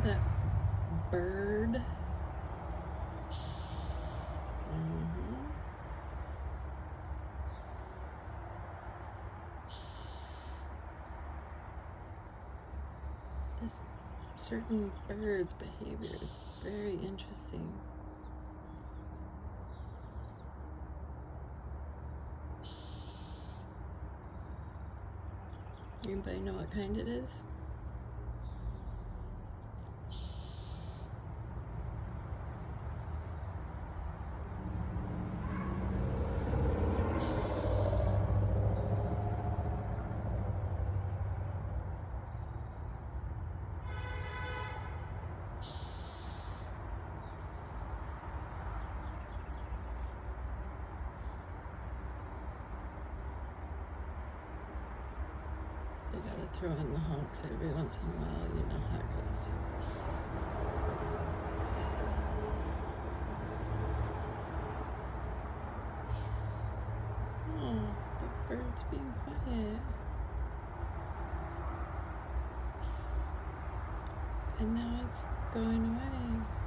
of that bird. This certain bird's behavior is very interesting. Anybody know what kind it is? They gotta throw in the honks every once in a while, you know how it goes. Oh, the bird's being quiet. And now it's going away.